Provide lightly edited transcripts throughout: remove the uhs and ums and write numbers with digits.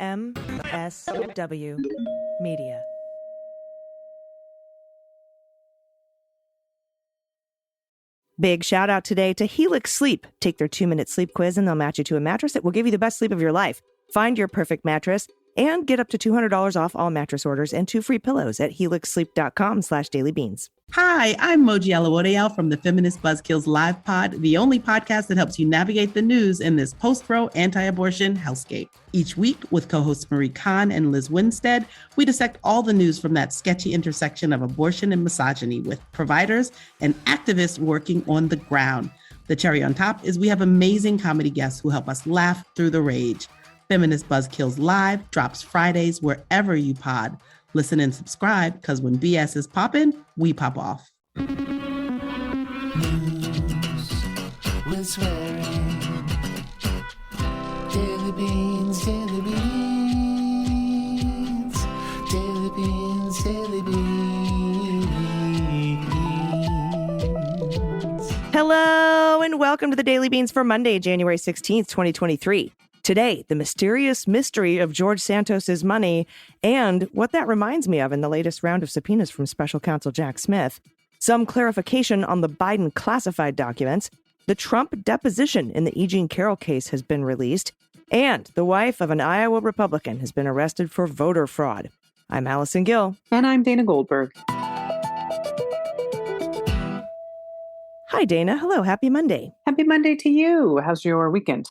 MSW Media. Big shout out today to Helix Sleep. Take their 2-minute sleep quiz and they'll match you to a mattress that will give you the best sleep of your life. Find your perfect mattress and get up to $200 off all mattress orders and 2 free pillows at helixsleep.com/dailybeans. Hi, I'm Moji Alawodeyal from the Feminist Buzzkills Live Pod, the only podcast that helps you navigate the news in this post-Roe anti-abortion hellscape. Each week, with co-hosts Marie Kahn and Liz Winstead, we dissect all the news from that sketchy intersection of abortion and misogyny with providers and activists working on the ground. The cherry on top is we have amazing comedy guests who help us laugh through the rage. Feminist Buzzkills Live drops Fridays wherever you pod. Listen and subscribe, because when BS is popping, we pop off. News with swearing. Daily beans, daily beans. Daily beans, daily beans. Hello and welcome to the Daily Beans for Monday, January 16th, 2023. Today, the mysterious mystery of George Santos's money and what that reminds me of in the latest round of subpoenas from Special Counsel Jack Smith, some clarification on the Biden classified documents, the Trump deposition in the E. Jean Carroll case has been released, and the wife of an Iowa Republican has been arrested for voter fraud. I'm Allison Gill. And I'm Dana Goldberg. Hi, Dana. Hello. Happy Monday. Happy Monday to you. How's your weekend?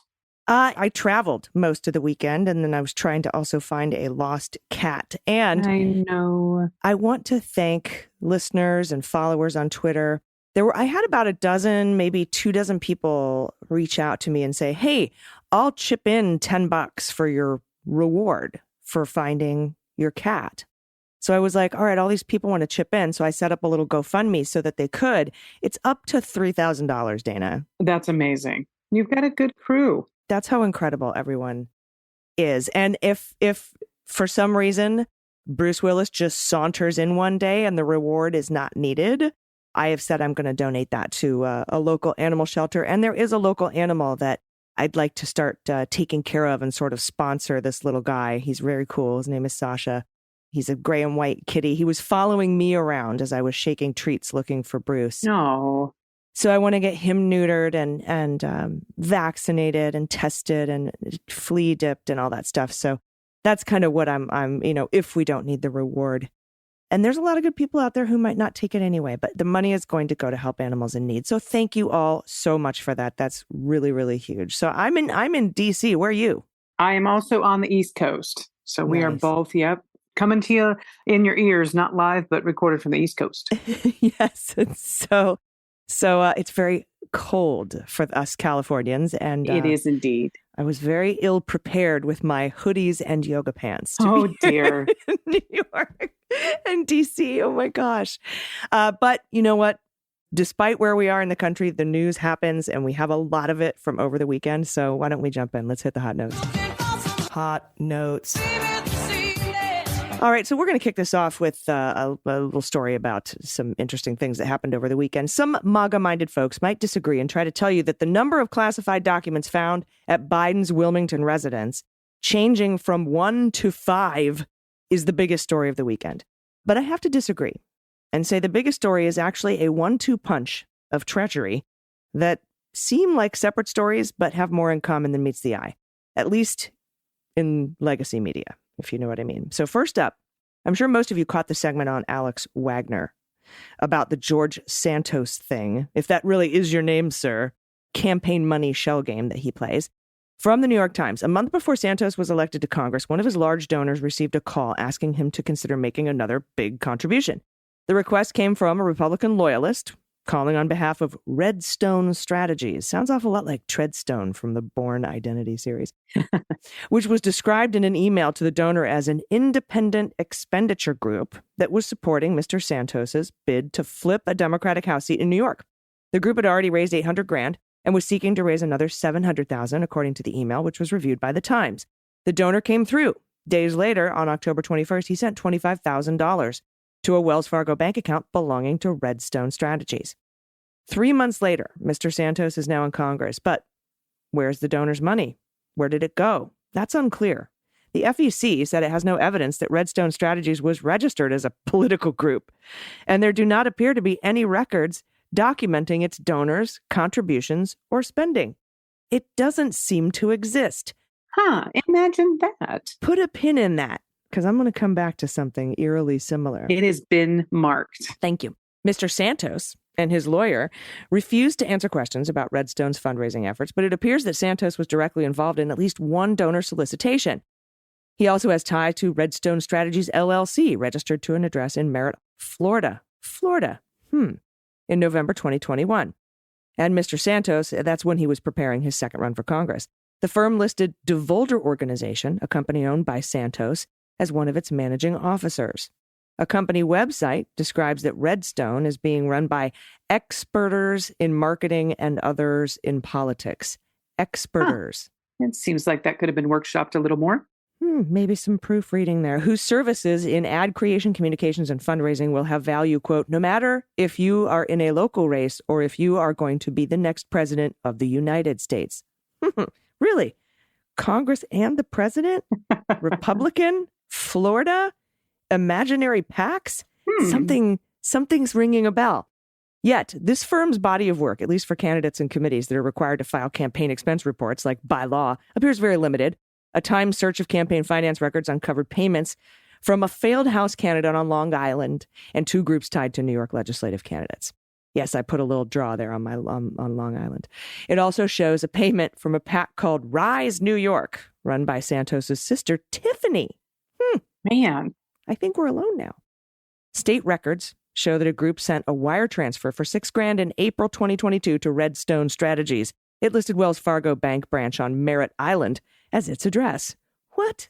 I traveled most of the weekend, and then I was trying to also find a lost cat. And I know. I want to thank listeners and followers on Twitter. I had about a dozen, maybe 24 people reach out to me and say, hey, I'll chip in $10 for your reward for finding your cat. So I was like, all right, all these people want to chip in. So I set up a little GoFundMe so that they could. It's up to $3,000, Dana. That's amazing. You've got a good crew. That's how incredible everyone is. And if for some reason Bruce Willis just saunters in one day and the reward is not needed, I have said I'm going to donate that to a local animal shelter. And there is a local animal that I'd like to start taking care of and sort of sponsor this little guy. He's very cool. His name is Sasha. He's a gray and white kitty. He was following me around as I was shaking treats looking for Bruce. No. So I want to get him neutered and vaccinated and tested and flea dipped and all that stuff. So that's kind of what I'm, if we don't need the reward. And there's a lot of good people out there who might not take it anyway, but the money is going to go to help animals in need. So thank you all so much for that. That's really, really huge. So I'm in DC. Where are you? I am also on the East Coast. So we are both, coming to you in your ears, not live, but recorded from the East Coast. Yes. So it's very cold for us Californians. And it is indeed. I was very ill prepared with my hoodies and yoga pants. Oh, dear. In New York and DC. Oh, my gosh. But you know what? Despite where we are in the country, the news happens and we have a lot of it from over the weekend. So why don't we jump in? Let's hit the hot notes. Hot notes. All right, so we're going to kick this off with a little story about some interesting things that happened over the weekend. Some MAGA-minded folks might disagree and try to tell you that the number of classified documents found at Biden's Wilmington residence, changing from 1 to 5, is the biggest story of the weekend. But I have to disagree and say the biggest story is actually a 1-2 punch of treachery that seem like separate stories but have more in common than meets the eye, at least in legacy media, if you know what I mean. So first up, I'm sure most of you caught the segment on Alex Wagner about the George Santos thing, if that really is your name, sir, campaign money shell game that he plays. From the New York Times, a month before Santos was elected to Congress, one of his large donors received a call asking him to consider making another big contribution. The request came from a Republican loyalist calling on behalf of Redstone Strategies. Sounds awful lot like Treadstone from the Bourne Identity series, which was described in an email to the donor as an independent expenditure group that was supporting Mr. Santos's bid to flip a Democratic House seat in New York. The group had already raised $800,000 and was seeking to raise another $700,000, according to the email, which was reviewed by the Times. The donor came through. Days later, on October 21st, he sent $25,000 to a Wells Fargo bank account belonging to Redstone Strategies. 3 months later, Mr. Santos is now in Congress, but where's the donor's money? Where did it go? That's unclear. The FEC said it has no evidence that Redstone Strategies was registered as a political group, and there do not appear to be any records documenting its donors, contributions, or spending. It doesn't seem to exist. Imagine that. Put a pin in that, because I'm going to come back to something eerily similar. It has been marked. Thank you. Mr. Santos and his lawyer refused to answer questions about Redstone's fundraising efforts, but it appears that Santos was directly involved in at least one donor solicitation. He also has ties to Redstone Strategies, LLC, registered to an address in Merritt, Florida. In November 2021. And Mr. Santos, that's when he was preparing his second run for Congress. The firm listed DeVolder Organization, a company owned by Santos, as one of its managing officers. A company website describes that Redstone is being run by experters in marketing and others in politics. Experters. It seems like that could have been workshopped a little more. Maybe some proofreading there. Whose services in ad creation, communications, and fundraising will have value, quote, no matter if you are in a local race or if you are going to be the next president of the United States. Really? Congress and the president? Republican? Florida? Imaginary PACs? Something's ringing a bell. Yet, this firm's body of work, at least for candidates and committees that are required to file campaign expense reports, like by law, appears very limited. A timed search of campaign finance records uncovered payments from a failed House candidate on Long Island and two groups tied to New York legislative candidates. Yes, I put a little draw there on Long Island. It also shows a payment from a PAC called Rise New York, run by Santos's sister, Tiffany. Man, I think we're alone now. State records show that a group sent a wire transfer for $6,000 in April 2022 to Redstone Strategies. It listed Wells Fargo Bank branch on Merritt Island as its address. What?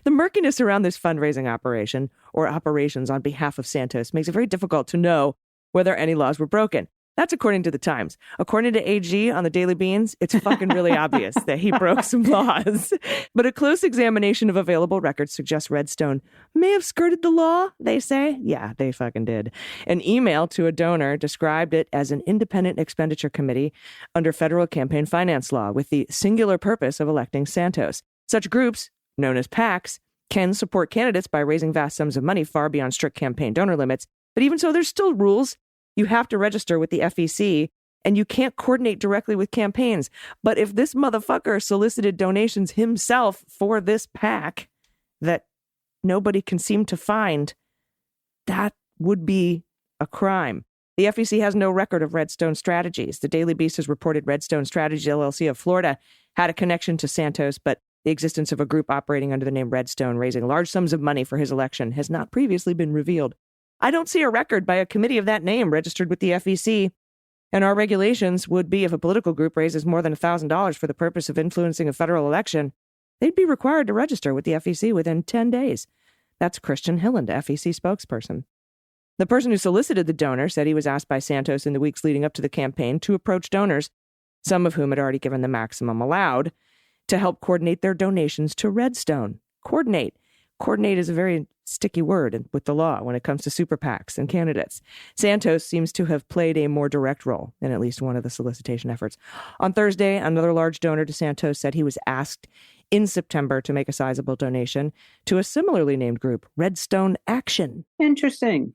The murkiness around this fundraising operation, or operations on behalf of Santos, makes it very difficult to know whether any laws were broken. That's according to the Times. According to AG on the Daily Beans, it's fucking really obvious that he broke some laws. But a close examination of available records suggests Redstone may have skirted the law, they say. Yeah, they fucking did. An email to a donor described it as an independent expenditure committee under federal campaign finance law with the singular purpose of electing Santos. Such groups, known as PACs, can support candidates by raising vast sums of money far beyond strict campaign donor limits. But even so, there's still rules. You have to register with the FEC, and you can't coordinate directly with campaigns. But if this motherfucker solicited donations himself for this PAC that nobody can seem to find, that would be a crime. The FEC has no record of Redstone Strategies. The Daily Beast has reported Redstone Strategies, LLC of Florida had a connection to Santos, but the existence of a group operating under the name Redstone, raising large sums of money for his election, has not previously been revealed. I don't see a record by a committee of that name registered with the FEC, and our regulations would be if a political group raises more than $1,000 for the purpose of influencing a federal election, they'd be required to register with the FEC within 10 days. That's Christian Hilland, FEC spokesperson. The person who solicited the donor said he was asked by Santos in the weeks leading up to the campaign to approach donors, some of whom had already given the maximum allowed, to help coordinate their donations to Redstone. Coordinate. Coordinate is a very sticky word with the law when it comes to super PACs and candidates. Santos seems to have played a more direct role in at least one of the solicitation efforts. On Thursday, another large donor to Santos said he was asked in September to make a sizable donation to a similarly named group, Redstone Action. Interesting.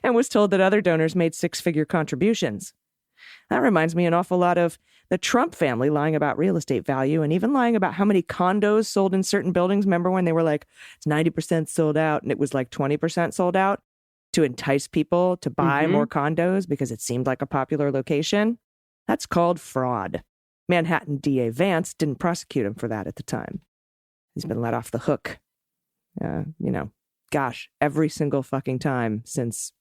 And was told that other donors made six-figure contributions. That reminds me an awful lot of the Trump family lying about real estate value and even lying about how many condos sold in certain buildings. Remember when they were like, it's 90% sold out and it was like 20% sold out to entice people to buy more condos because it seemed like a popular location? That's called fraud. Manhattan DA Vance didn't prosecute him for that at the time. He's been let off the hook. Every single fucking time since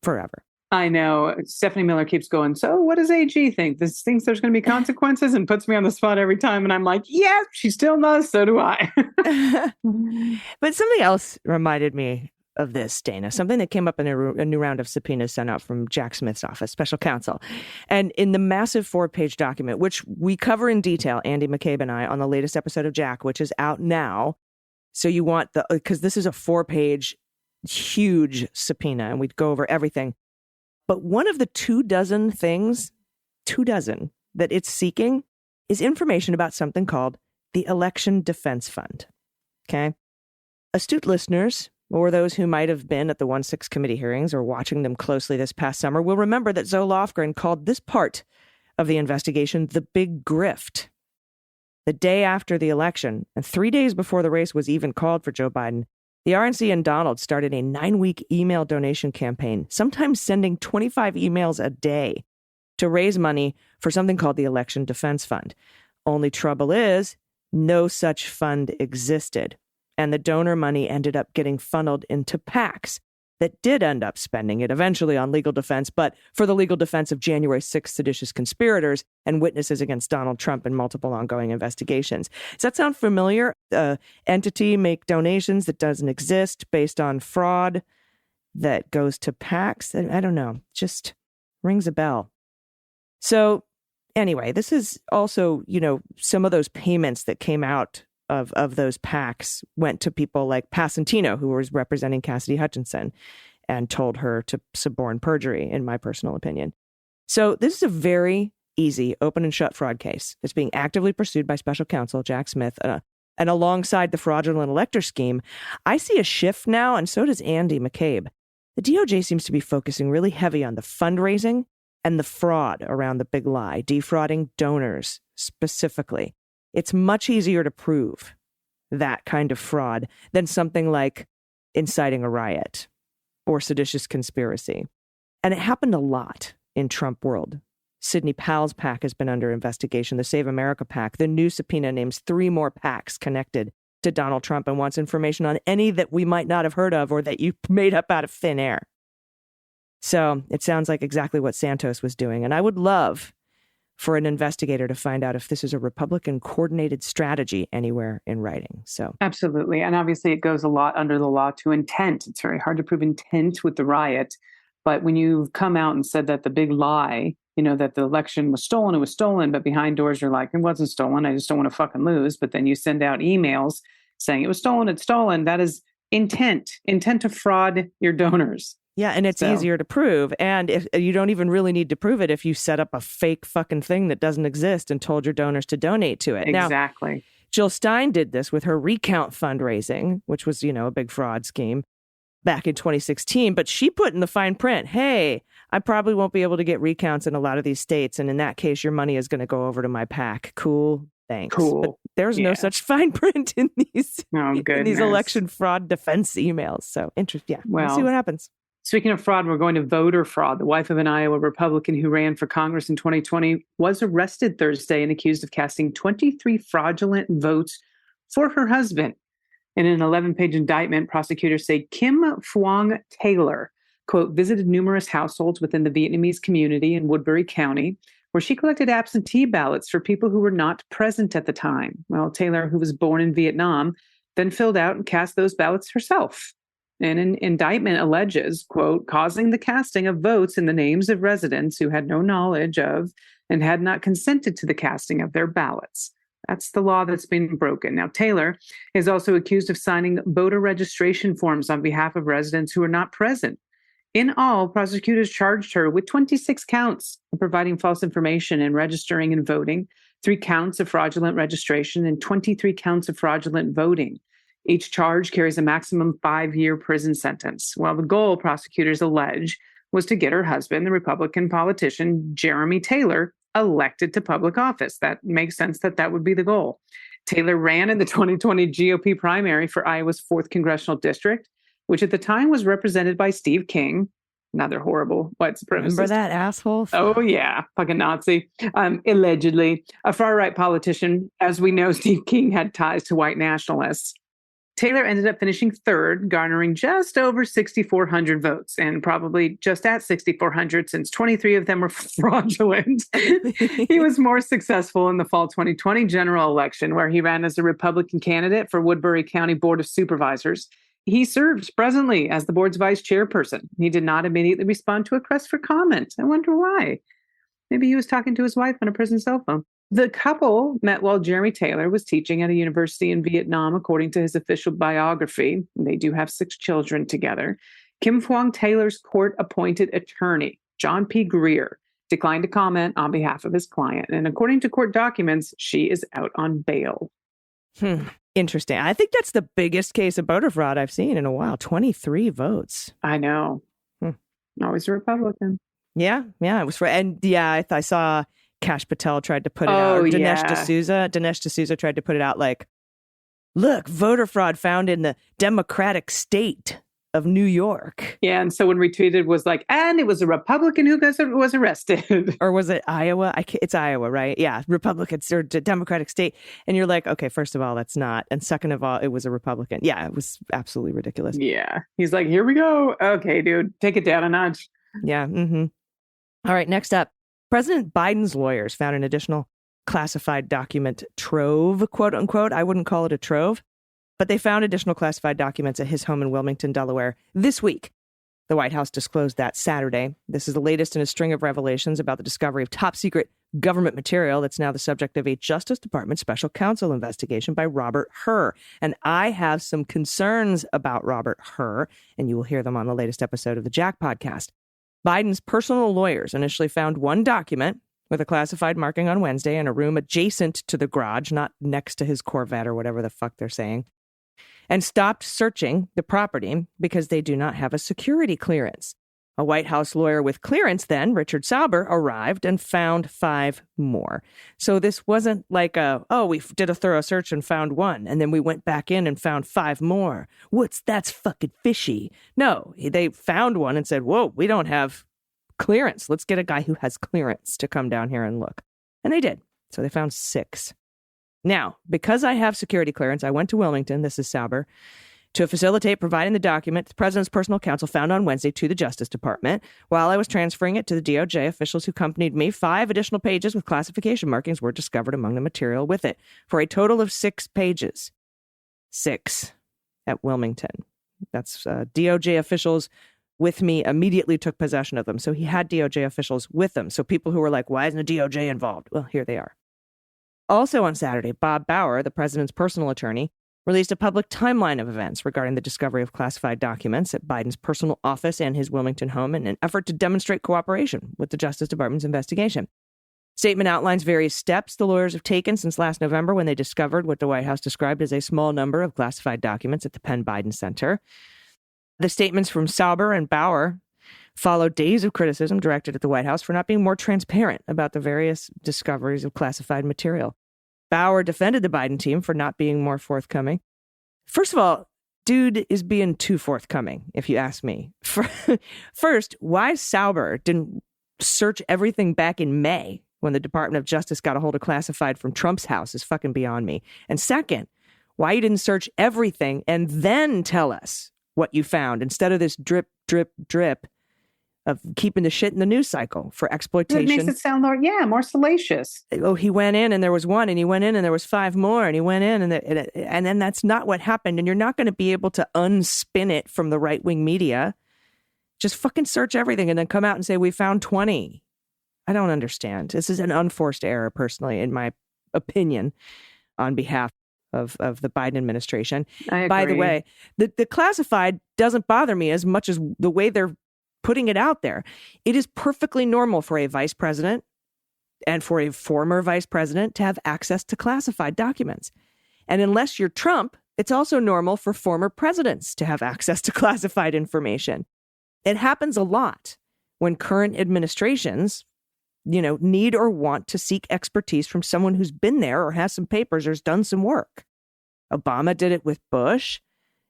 forever. I know. Stephanie Miller keeps going, so what does AG think? This thinks there's going to be consequences and puts me on the spot every time. And I'm like, yeah, she still does. So do I. But something else reminded me of this, Dana, something that came up in a new round of subpoenas sent out from Jack Smith's office, Special Counsel. And in the massive 4-page document, which we cover in detail, Andy McCabe and I, on the latest episode of Jack, which is out now. So you want because this is a 4-page, huge subpoena, and we'd go over everything. But one of the 24 things that it's seeking is information about something called the Election Defense Fund. Okay. Astute listeners, or those who might have been at the 1-6 committee hearings or watching them closely this past summer, will remember that Zoe Lofgren called this part of the investigation the big grift. The day after the election, and 3 days before the race was even called for Joe Biden, the RNC and Donald started a 9-week email donation campaign, sometimes sending 25 emails a day to raise money for something called the Election Defense Fund. Only trouble is, no such fund existed, and the donor money ended up getting funneled into PACs that did end up spending it eventually on legal defense, but for the legal defense of January 6th seditious conspirators and witnesses against Donald Trump in multiple ongoing investigations. Does that sound familiar? Entity make donations that doesn't exist based on fraud that goes to PACs? I don't know. Just rings a bell. So anyway, this is also, some of those payments that came out of those PACs went to people like Passantino, who was representing Cassidy Hutchinson and told her to suborn perjury, in my personal opinion. So this is a very easy open and shut fraud case. It's being actively pursued by Special Counsel Jack Smith. And alongside the fraudulent elector scheme, I see a shift now, and so does Andy McCabe. The DOJ seems to be focusing really heavy on the fundraising and the fraud around the big lie, defrauding donors specifically. It's much easier to prove that kind of fraud than something like inciting a riot or seditious conspiracy. And it happened a lot in Trump world. Sidney Powell's PAC has been under investigation. The Save America PAC, the new subpoena, names 3 more PACs connected to Donald Trump and wants information on any that we might not have heard of or that you made up out of thin air. So it sounds like exactly what Santos was doing. And I would love for an investigator to find out if this is a Republican coordinated strategy anywhere in writing. So absolutely. And obviously it goes a lot under the law to intent. It's very hard to prove intent with the riot. But when you've come out and said that the big lie, that the election was stolen, it was stolen, but behind doors you're like, it wasn't stolen, I just don't want to fucking lose. But then you send out emails saying it was stolen, it's stolen. That is intent to fraud your donors. Yeah, and it's easier to prove. And if you don't even really need to prove it if you set up a fake fucking thing that doesn't exist and told your donors to donate to it. Exactly. Now, Jill Stein did this with her recount fundraising, which was, a big fraud scheme back in 2016. But she put in the fine print, hey, I probably won't be able to get recounts in a lot of these states. And in that case, your money is going to go over to my PAC. Cool. Thanks. Cool. But there's no such fine print in these, in these election fraud defense emails. So interesting. Yeah. We'll see what happens. Speaking of fraud, we're going to voter fraud. The wife of an Iowa Republican who ran for Congress in 2020 was arrested Thursday and accused of casting 23 fraudulent votes for her husband. In an 11-page indictment, prosecutors say Kim Phuong Taylor, quote, visited numerous households within the Vietnamese community in Woodbury County, where she collected absentee ballots for people who were not present at the time. Well, Taylor, who was born in Vietnam, then filled out and cast those ballots herself. And an indictment alleges, quote, causing the casting of votes in the names of residents who had no knowledge of and had not consented to the casting of their ballots. That's the law that's been broken. Now, Taylor is also accused of signing voter registration forms on behalf of residents who are not present. In all, prosecutors charged her with 26 counts of providing false information and registering and voting, 3 counts of fraudulent registration, and 23 counts of fraudulent voting. Each charge carries a maximum 5-year prison sentence. Well, the goal, prosecutors allege, was to get her husband, the Republican politician Jeremy Taylor, elected to public office. That makes sense that would be the goal. Taylor ran in the 2020 GOP primary for Iowa's 4th Congressional District, which at the time was represented by Steve King, another horrible white supremacist. Remember that asshole? Oh, yeah. Fucking Nazi. Allegedly. A far-right politician. As we know, Steve King had ties to white nationalists. Taylor ended up finishing 3rd, garnering just over 6,400 votes, and probably just at 6,400 since 23 of them were fraudulent. He was more successful in the fall 2020 general election, where he ran as a Republican candidate for Woodbury County Board of Supervisors. He serves presently as the board's vice chairperson. He did not immediately respond to a request for comment. I wonder why. Maybe he was talking to his wife on a prison cell phone. The couple met while Jeremy Taylor was teaching at a university in Vietnam, according to his official biography. They do have 6 children together. Kim Phuong Taylor's court-appointed attorney, John P. Greer, declined to comment on behalf of his client. And according to court documents, she is out on bail. Interesting. I think that's the biggest case of voter fraud I've seen in a while. 23 votes. I know. Always a Republican. Yeah. It was and I saw Kash Patel tried to put it out. Dinesh D'Souza tried to put it out like, look, voter fraud found in the Democratic state of New York. Yeah, and someone retweeted was like, and it was a Republican who was arrested. Or was it Iowa? It's Iowa, right? Yeah, Republicans or Democratic state. And you're like, okay, first of all, that's not. And second of all, it was a Republican. Yeah, it was absolutely ridiculous. Yeah. He's like, here we go. Okay, dude, take it down a notch. Yeah. All right, next up. President Biden's lawyers found an additional classified document trove, quote unquote. I wouldn't call it a trove, but they found additional classified documents at his home in Wilmington, Delaware this week. The White House disclosed that Saturday. This is the latest in a string of revelations about the discovery of top secret government material that's now the subject of a Justice Department special counsel investigation by Robert Hur. And I have some concerns about Robert Hur, and you will hear them on the latest episode of the Jack podcast. Biden's personal lawyers initially found one document with a classified marking on Wednesday in a room adjacent to the garage, not next to his Corvette or whatever the fuck they're saying, and stopped searching the property because they do not have a security clearance. A White House lawyer with clearance then, Richard Sauber, arrived and found 5 more. So this wasn't like we did a thorough search and found one, and then we went back in and found 5 more. That's fucking fishy. No, they found one and said, whoa, we don't have clearance. Let's get a guy who has clearance to come down here and look. And they did. So they found 6. Now, because I have security clearance, I went to Wilmington, this is Sauber, to facilitate providing the document the president's personal counsel found on Wednesday to the Justice Department. While I was transferring it to the DOJ, officials who accompanied me, 5 additional pages with classification markings were discovered among the material with it, for a total of 6 pages. 6 at Wilmington. That's DOJ officials with me immediately took possession of them. So he had DOJ officials with them. So people who were like, why isn't the DOJ involved? Well, here they are. Also on Saturday, Bob Bauer, the president's personal attorney, released a public timeline of events regarding the discovery of classified documents at Biden's personal office and his Wilmington home in an effort to demonstrate cooperation with the Justice Department's investigation. Statement outlines various steps the lawyers have taken since last November when they discovered what the White House described as a small number of classified documents at the Penn Biden Center. The statements from Sauber and Bauer followed days of criticism directed at the White House for not being more transparent about the various discoveries of classified material. Bauer defended the Biden team for not being more forthcoming. First of all, dude is being too forthcoming, if you ask me. First, why Sauber didn't search everything back in May when the Department of Justice got a hold of classified from Trump's house is fucking beyond me. And second, why you didn't search everything and then tell us what you found instead of this drip, drip, drip of keeping the shit in the news cycle for exploitation. It makes it sound more salacious. Oh, he went in and there was 1, and he went in and there was 5 more, and he went in and then that's not what happened. And you're not going to be able to unspin it from the right-wing media. Just fucking search everything and then come out and say, we found 20. I don't understand. This is an unforced error, personally, in my opinion, on behalf of the Biden administration. I agree. By the way, the classified doesn't bother me as much as the way they're putting it out there. It is perfectly normal for a vice president and for a former vice president to have access to classified documents. And unless you're Trump, it's also normal for former presidents to have access to classified information. It happens a lot when current administrations, need or want to seek expertise from someone who's been there or has some papers or has done some work. Obama did it with Bush.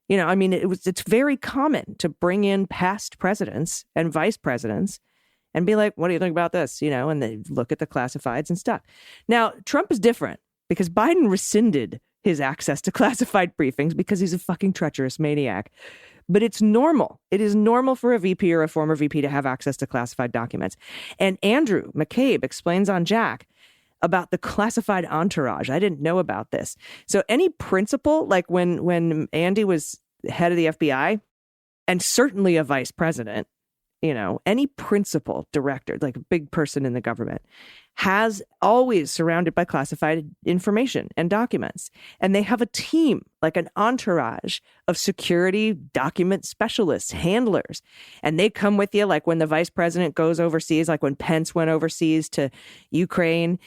It's very common to bring in past presidents and vice presidents and be like, what do you think about this? And they look at the classifieds and stuff. Now, Trump is different because Biden rescinded his access to classified briefings because he's a fucking treacherous maniac. But it's normal. It is normal for a VP or a former VP to have access to classified documents. And Andrew McCabe explains on Jack about the classified entourage. I didn't know about this. So any principal, like when Andy was head of the FBI and certainly a vice president, any principal director, like a big person in the government, has always surrounded by classified information and documents. And they have a team, like an entourage of security document specialists, handlers. And they come with you, like when the vice president goes overseas, like when Pence went overseas to Ukraine,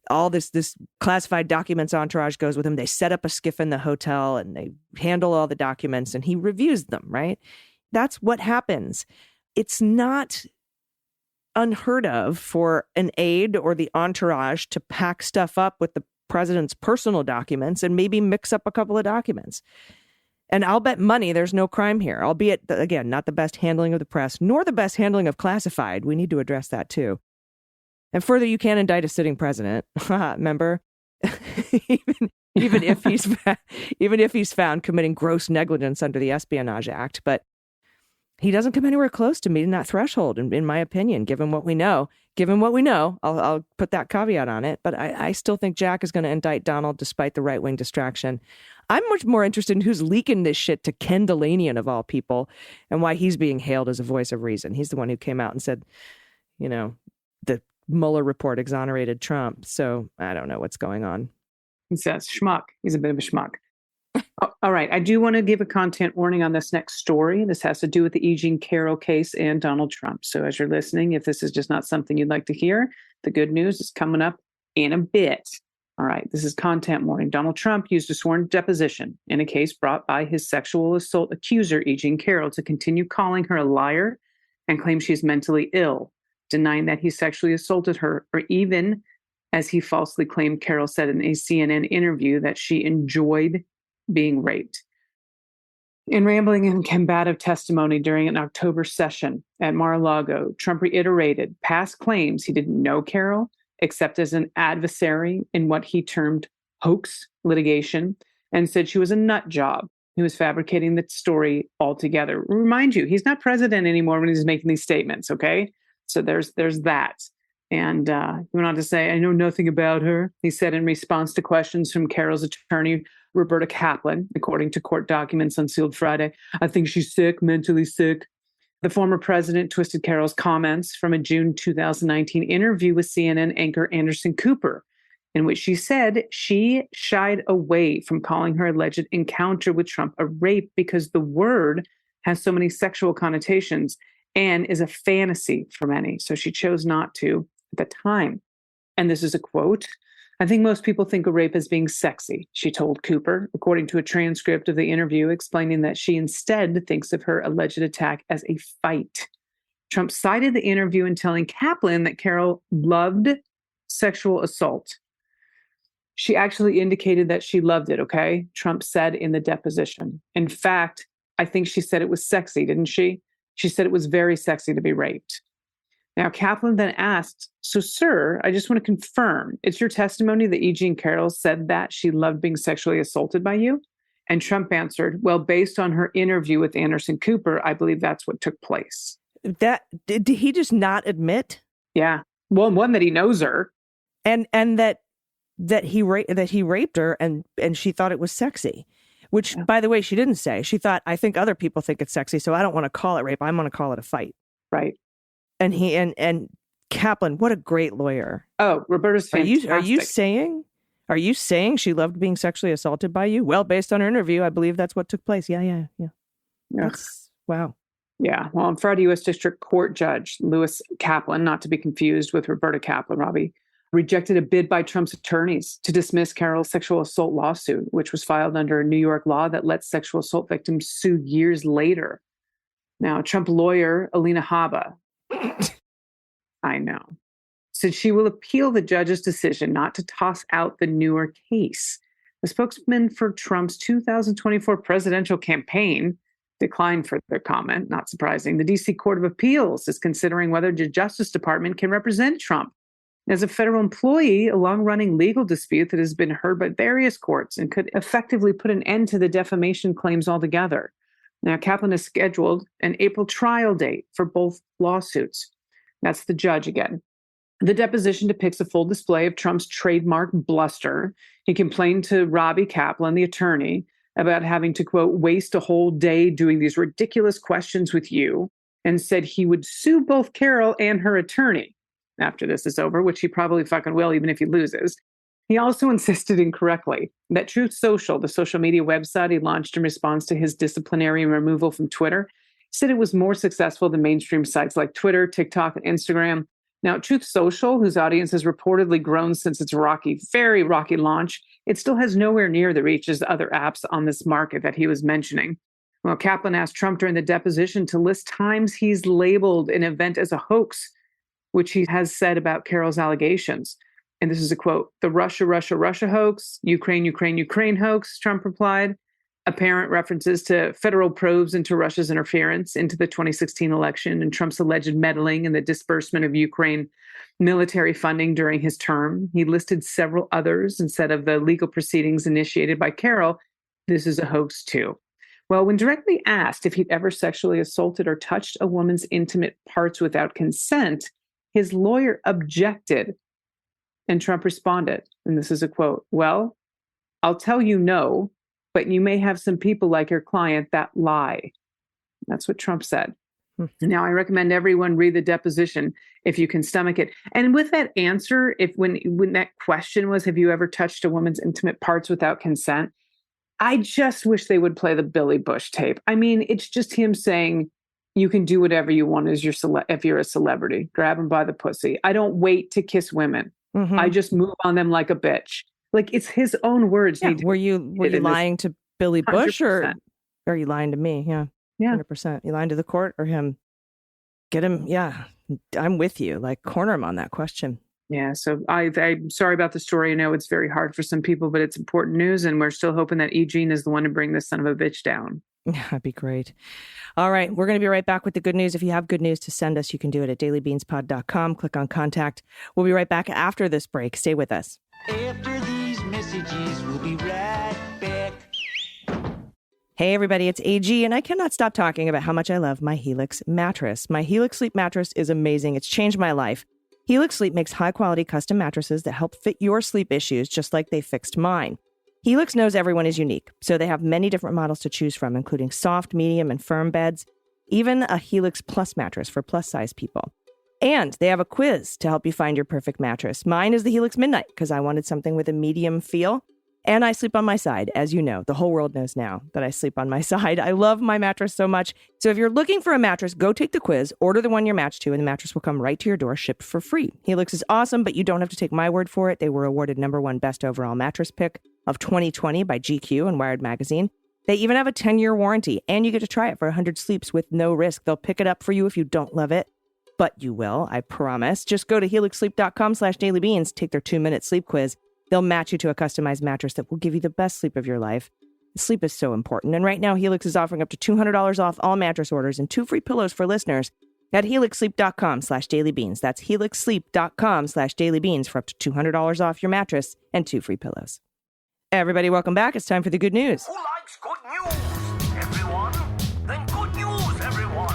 all this classified documents entourage goes with him. They set up a skiff in the hotel and they handle all the documents and he reviews them, right? That's what happens. It's not unheard of for an aide or the entourage to pack stuff up with the president's personal documents and maybe mix up a couple of documents. And I'll bet money there's no crime here, albeit, again, not the best handling of the press, nor the best handling of classified. We need to address that too. And further, you can't indict a sitting president. Remember, even if he's found committing gross negligence under the Espionage Act, but he doesn't come anywhere close to meeting that threshold, in my opinion, given what we know. I'll put that caveat on it, but I still think Jack is going to indict Donald despite the right-wing distraction. I'm much more interested in who's leaking this shit to Ken Delanian, of all people, and why he's being hailed as a voice of reason. He's the one who came out and said, the Mueller report exonerated Trump. So I don't know what's going on. He says schmuck. He's a bit of a schmuck. All right. I do want to give a content warning on this next story. This has to do with the E. Jean Carroll case and Donald Trump. So as you're listening, if this is just not something you'd like to hear, the good news is coming up in a bit. All right. This is content warning. Donald Trump used a sworn deposition in a case brought by his sexual assault accuser, E. Jean Carroll, to continue calling her a liar and claim she's mentally ill, denying that he sexually assaulted her, or even, as he falsely claimed, Carroll said in a CNN interview, that she enjoyed being raped. In rambling and combative testimony during an October session at Mar-a-Lago, Trump reiterated past claims he didn't know Carroll, except as an adversary in what he termed hoax litigation, and said she was a nut job. He was fabricating the story altogether. Remind you, he's not president anymore when he's making these statements, okay? So there's that. And he went on to say, I know nothing about her, he said in response to questions from Carroll's attorney, Roberta Kaplan, according to court documents unsealed Friday. I think she's sick, mentally sick. The former president twisted Carroll's comments from a June 2019 interview with CNN anchor Anderson Cooper, in which she said she shied away from calling her alleged encounter with Trump a rape because the word has so many sexual connotations and is a fantasy for many. So she chose not to at the time. And this is a quote. I think most people think of rape as being sexy, she told Cooper, according to a transcript of the interview, explaining that she instead thinks of her alleged attack as a fight. Trump cited the interview in telling Kaplan that Carroll loved sexual assault. She actually indicated that she loved it, okay? Trump said in the deposition. In fact, I think she said it was sexy, didn't she? She said it was very sexy to be raped. Now, Kaplan then asked, so, sir, I just want to confirm, it's your testimony that E. Jean Carroll said that she loved being sexually assaulted by you? And Trump answered, well, based on her interview with Anderson Cooper, I believe that's what took place. That did he just not admit? Yeah. Well, one, that he knows her. And that he raped her and she thought it was sexy. Which, by the way, she didn't say. She thought, I think other people think it's sexy, so I don't want to call it rape. I'm going to call it a fight. Right. And he and Kaplan, what a great lawyer. Oh, Roberta's fantastic. Are you saying she loved being sexually assaulted by you? Well, based on her interview, I believe that's what took place. Yeah. That's, wow. Yeah. Well, on Friday, U.S. District Court Judge Lewis Kaplan, not to be confused with Roberta Kaplan, Robbie, rejected a bid by Trump's attorneys to dismiss Carroll's sexual assault lawsuit, which was filed under a New York law that lets sexual assault victims sue years later. Now, Trump lawyer Alina Habba, I know, said she will appeal the judge's decision not to toss out the newer case. The spokesman for Trump's 2024 presidential campaign declined further comment, not surprising. The D.C. Court of Appeals is considering whether the Justice Department can represent Trump as a federal employee, a long-running legal dispute that has been heard by various courts and could effectively put an end to the defamation claims altogether. Now, Kaplan has scheduled an April trial date for both lawsuits. That's the judge again. The deposition depicts a full display of Trump's trademark bluster. He complained to Robbie Kaplan, the attorney, about having to, quote, waste a whole day doing these ridiculous questions with you, and said he would sue both Carroll and her attorney after this is over, which he probably fucking will, even if he loses. He also insisted incorrectly that Truth Social, the social media website he launched in response to his disciplinary removal from Twitter, said it was more successful than mainstream sites like Twitter, TikTok, and Instagram. Now, Truth Social, whose audience has reportedly grown since its very rocky launch, it still has nowhere near the reach as the other apps on this market that he was mentioning. Well, Kaplan asked Trump during the deposition to list times he's labeled an event as a hoax, which he has said about Carroll's allegations. And this is a quote: "The Russia hoax, Ukraine hoax," Trump replied. Apparent references to federal probes into Russia's interference into the 2016 election and Trump's alleged meddling in the disbursement of Ukraine military funding during his term. He listed several others instead of the legal proceedings initiated by Carroll. This is a hoax too. Well, when directly asked if he'd ever sexually assaulted or touched a woman's intimate parts without consent, his lawyer objected. And Trump responded, and this is a quote: "Well, I'll tell you no, but you may have some people like your client that lie." That's what Trump said. Now, I recommend everyone read the deposition if you can stomach it. And with that answer, when that question was, have you ever touched a woman's intimate parts without consent? I just wish they would play the Billy Bush tape. I mean, it's just him saying, you can do whatever you want if you're a celebrity. Grab them by the pussy. I don't wait to kiss women. I just move on them like a bitch. Like, it's his own words. Yeah. Were you lying to Billy Bush 100%. Or are you lying to me? Yeah. 100%. You lying to the court or him? Get him. Yeah. I'm with you. Like, corner him on that question. Yeah. So I'm sorry about the story. I know it's very hard for some people, but it's important news. And we're still hoping that E. Jean is the one to bring this son of a bitch down. Yeah, that'd be great. All right. We're going to be right back with the good news. If you have good news to send us, you can do it at dailybeanspod.com. Click on contact. We'll be right back after this break. Stay with us. After these messages, we'll be right back. Hey, everybody, it's AG, and I cannot stop talking about how much I love my Helix mattress. My Helix Sleep mattress is amazing. It's changed my life. Helix Sleep makes high-quality custom mattresses that help fit your sleep issues, just like they fixed mine. Helix knows everyone is unique, so they have many different models to choose from, including soft, medium, and firm beds, even a Helix Plus mattress for plus-size people. And they have a quiz to help you find your perfect mattress. Mine is the Helix Midnight, because I wanted something with a medium feel. And I sleep on my side, as you know. The whole world knows now that I sleep on my side. I love my mattress so much. So if you're looking for a mattress, go take the quiz, order the one you're matched to, and the mattress will come right to your door, shipped for free. Helix is awesome, but you don't have to take my word for it. They were awarded #1 best overall mattress pick of 2020 by GQ and Wired Magazine. They even have a 10-year warranty, and you get to try it for 100 sleeps with no risk. They'll pick it up for you if you don't love it, but you will, I promise. Just go to helixsleep.com/dailybeans, take their 2-minute sleep quiz. They'll match you to a customized mattress that will give you the best sleep of your life. Sleep is so important. And right now, Helix is offering up to $200 off all mattress orders and 2 free pillows for listeners at helixsleep.com/dailybeans. That's helixsleep.com/dailybeans for up to $200 off your mattress and 2 free pillows. Everybody, welcome back. It's time for the good news. Who likes good news, everyone? Then good news, everyone.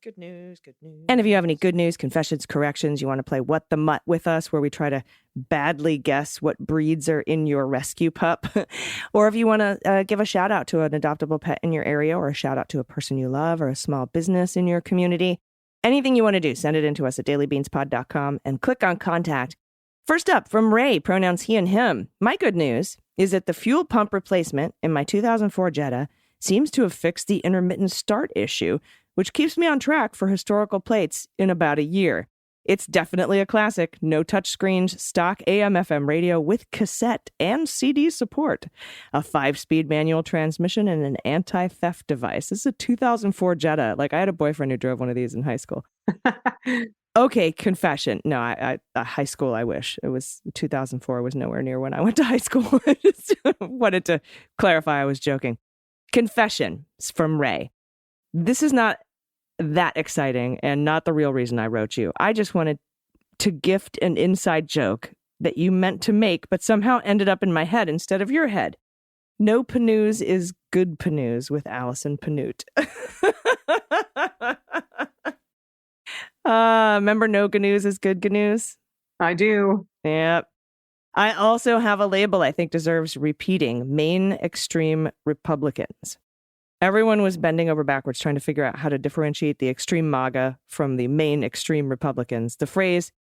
Good news, good news. And if you have any good news, confessions, corrections, you want to play What the Mutt with us, where we try to badly guess what breeds are in your rescue pup. Or if you want to give a shout out to an adoptable pet in your area, or a shout out to a person you love, or a small business in your community, anything you want to do, send it in to us at dailybeanspod.com and click on contact. First up, from Ray, pronouns he and him. My good news is that the fuel pump replacement in my 2004 Jetta seems to have fixed the intermittent start issue, which keeps me on track for historical plates in about a year. It's definitely a classic. No touchscreens, stock AM/FM radio with cassette and CD support. A 5-speed manual transmission and an anti-theft device. This is a 2004 Jetta. Like, I had a boyfriend who drove one of these in high school. Okay, confession. No, I high school, I wish. It was 2004 was nowhere near when I went to high school. I just wanted to clarify I was joking. Confession from Ray. This is not that exciting and not the real reason I wrote you. I just wanted to gift an inside joke that you meant to make, but somehow ended up in my head instead of your head. No Panews is good Panews with Allison Panute. Remember No Gnews is good Gnews? I do. Yep. I also have a label I think deserves repeating. Maine Extreme Republicans. Everyone was bending over backwards trying to figure out how to differentiate the extreme MAGA from the Maine Extreme Republicans. The phrase,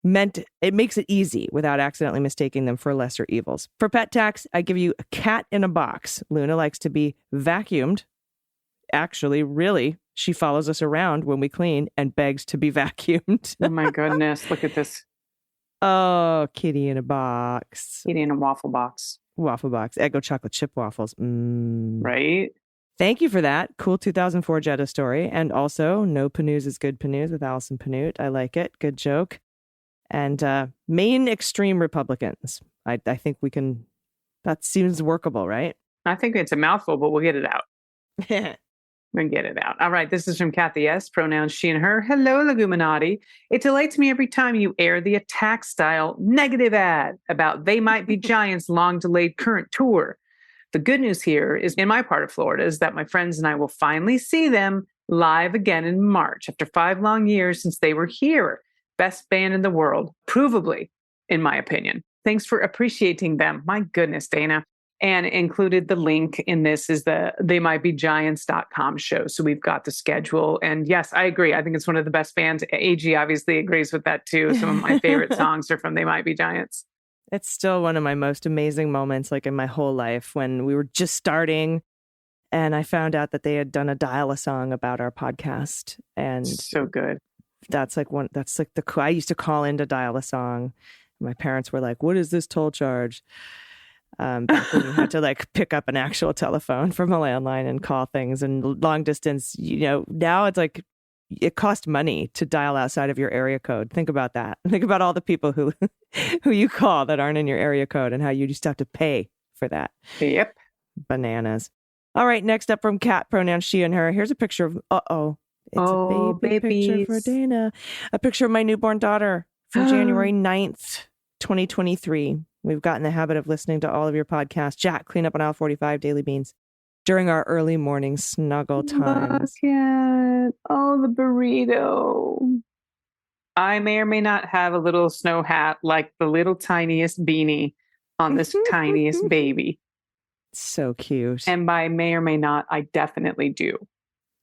it makes it easy without accidentally mistaking them for lesser evils. For pet tax, I give you a cat in a box. Luna likes to be vacuumed. Actually, really, she follows us around when we clean and begs to be vacuumed. Oh my goodness. Look at this. Oh, kitty in a box. Kitty in a waffle box. Waffle box. Eggo chocolate chip waffles. Right? Thank you for that. Cool 2004 Jetta story. And also, no Panews is good Panews with Allison Panute. I like it. Good joke. And Maine extreme Republicans. I think we can, that seems workable, right? I think it's a mouthful, but we'll get it out. We'll get it out. All right. This is from Kathy S. Pronouns she and her. Hello, Leguminati. It delights me every time you air the attack style negative ad about They Might Be Giants' long delayed current tour. The good news here is in my part of Florida is that my friends and I will finally see them live again in March after 5 long years since they were here. Best band in the world, provably, in my opinion. Thanks for appreciating them. My goodness, Dana. And included the link in this is the theymightbegiants.com show. So we've got the schedule. And yes, I agree. I think it's one of the best bands. AG obviously agrees with that too. Some of my favorite songs are from They Might Be Giants. It's still one of my most amazing moments, like in my whole life, when we were just starting and I found out that they had done a dial-a-song about our podcast. And so good. That's like I used to call in to dial a song. My parents were like, what is this toll charge? Back when you had to like pick up an actual telephone from a landline and call things, and long distance, now it's like it costs money to dial outside of your area code. Think about that. Think about all the people who you call that aren't in your area code and how you just have to pay for that. Yep. Bananas. All right. Next up from Kat, pronouns she and her. Here's a picture of, it's a baby picture for Dana. A picture of my newborn daughter from January 9th, 2023. We've gotten the habit of listening to all of your podcasts. Jack, Clean Up on Aisle 45, Daily Beans, during our early morning snuggle times. Look at, the burrito. I may or may not have a little snow hat like the little tiniest beanie on this tiniest baby. So cute. And by may or may not, I definitely do.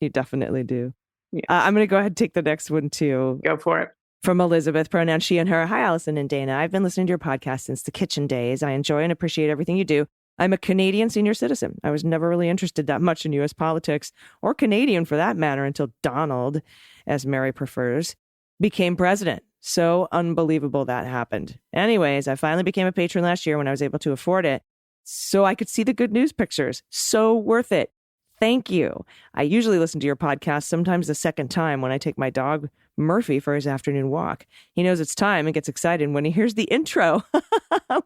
You definitely do. Yes. I'm going to go ahead and take the next one too. Go for it. From Elizabeth, pronouns she and her. Hi, Allison and Dana. I've been listening to your podcast since the kitchen days. I enjoy and appreciate everything you do. I'm a Canadian senior citizen. I was never really interested that much in U.S. politics, or Canadian for that matter, until Donald, as Mary prefers, became president. So unbelievable that happened. Anyways, I finally became a patron last year when I was able to afford it, so I could see the good news pictures. So worth it. Thank you. I usually listen to your podcast sometimes the second time when I take my dog Murphy for his afternoon walk. He knows it's time and gets excited when he hears the intro.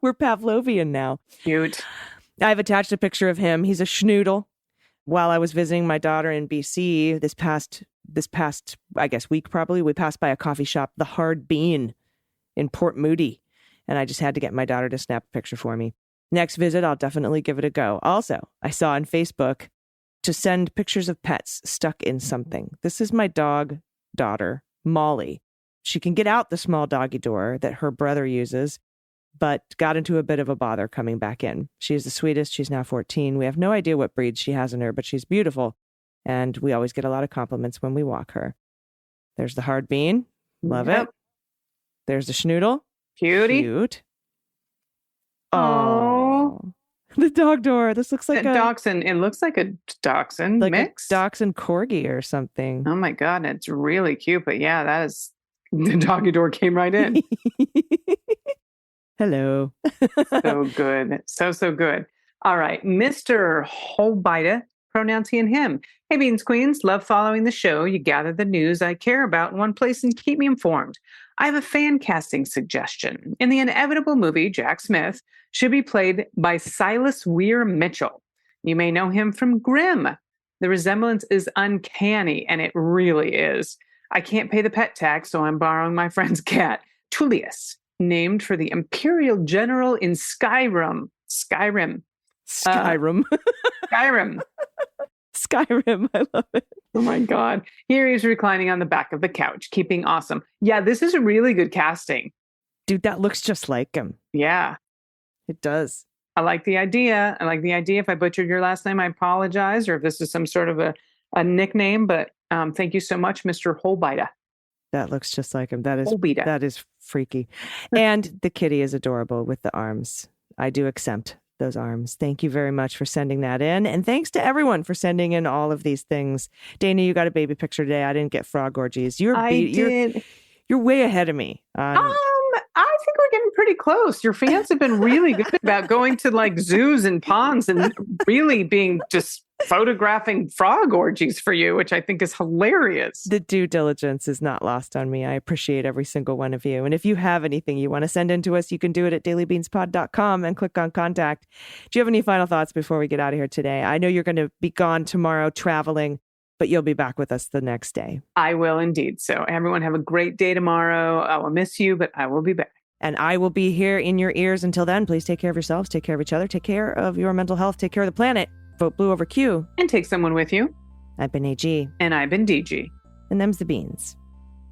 We're Pavlovian now. Cute. I've attached a picture of him. He's a schnoodle. While I was visiting my daughter in BC this past, I guess, week probably, we passed by a coffee shop, The Hard Bean in Port Moody. And I just had to get my daughter to snap a picture for me. Next visit, I'll definitely give it a go. Also, I saw on Facebook to send pictures of pets stuck in something. This is my daughter, Molly. She can get out the small doggy door that her brother uses, but got into a bit of a bother coming back in. She's the sweetest. She's now 14. We have no idea what breed she has in her, but she's beautiful. And we always get a lot of compliments when we walk her. There's the Hard Bean. Love it. There's the schnoodle. Cutie. Cute. Oh. The dog door. This looks like a dachshund. It looks like a dachshund like mix. A dachshund corgi or something. Oh my God. It's really cute. But yeah, that is, the doggy door came right in. Hello. So good. So good. All right. Mr. Holbeida, pronouns he and him. Hey, Beans Queens. Love following the show. You gather the news I care about in one place and keep me informed. I have a fan casting suggestion. In the inevitable movie, Jack Smith should be played by Silas Weir Mitchell. You may know him from Grimm. The resemblance is uncanny, and it really is. I can't pay the pet tax, so I'm borrowing my friend's cat, Tullius, named for the Imperial General in Skyrim. Skyrim. Skyrim. Skyrim. I love it. Oh my God. Here he's reclining on the back of the couch, keeping awesome. Yeah, this is a really good casting. Dude, that looks just like him. Yeah. It does. I like the idea. If I butchered your last name, I apologize, or if this is some sort of a nickname, but thank you so much, Mr. Holbeida. That looks just like him. That is freaky. And the kitty is adorable with the arms. I do accept those arms. Thank you very much for sending that in. And thanks to everyone for sending in all of these things. Dana, you got a baby picture today. I didn't get frog orgies. You're way ahead of me. I think we're getting pretty close. Your fans have been really good about going to like zoos and ponds and really being just photographing frog orgies for you, which I think is hilarious. The due diligence is not lost on me. I appreciate every single one of you. And if you have anything you want to send in to us, you can do it at dailybeanspod.com and click on contact. Do you have any final thoughts before we get out of here today? I know you're going to be gone tomorrow traveling, but you'll be back with us the next day. I will indeed. So everyone have a great day tomorrow. I will miss you, but I will be back. And I will be here in your ears until then. Please take care of yourselves, take care of each other, take care of your mental health, take care of the planet. Vote blue over Q. And take someone with you. I've been AG. And I've been DG. And them's the beans.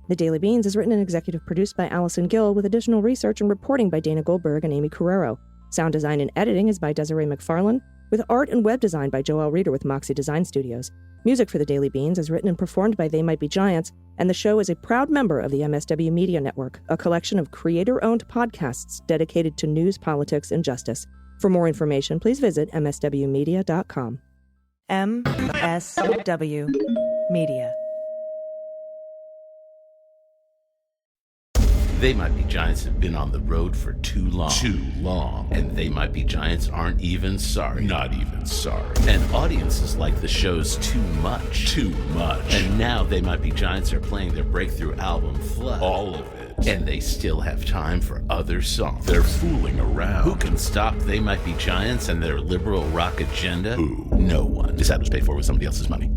The Daily Beans is written and executive produced by Allison Gill with additional research and reporting by Dana Goldberg and Amy Carrero. Sound design and editing is by Desiree McFarlane, with art and web design by Joelle Reeder with Moxie Design Studios. Music for The Daily Beans is written and performed by They Might Be Giants, and the show is a proud member of the MSW Media Network, a collection of creator-owned podcasts dedicated to news, politics, and justice. For more information, please visit mswmedia.com. MSW Media. They Might Be Giants have been on the road for too long. Too long. And They Might Be Giants aren't even sorry. Not even sorry. And audiences like the show's too much. Too much. And now They Might Be Giants are playing their breakthrough album, Flood. All of it. And they still have time for other songs. They're fooling around. Who can stop They Might Be Giants and their liberal rock agenda? Who? No one. This ad was paid for with somebody else's money.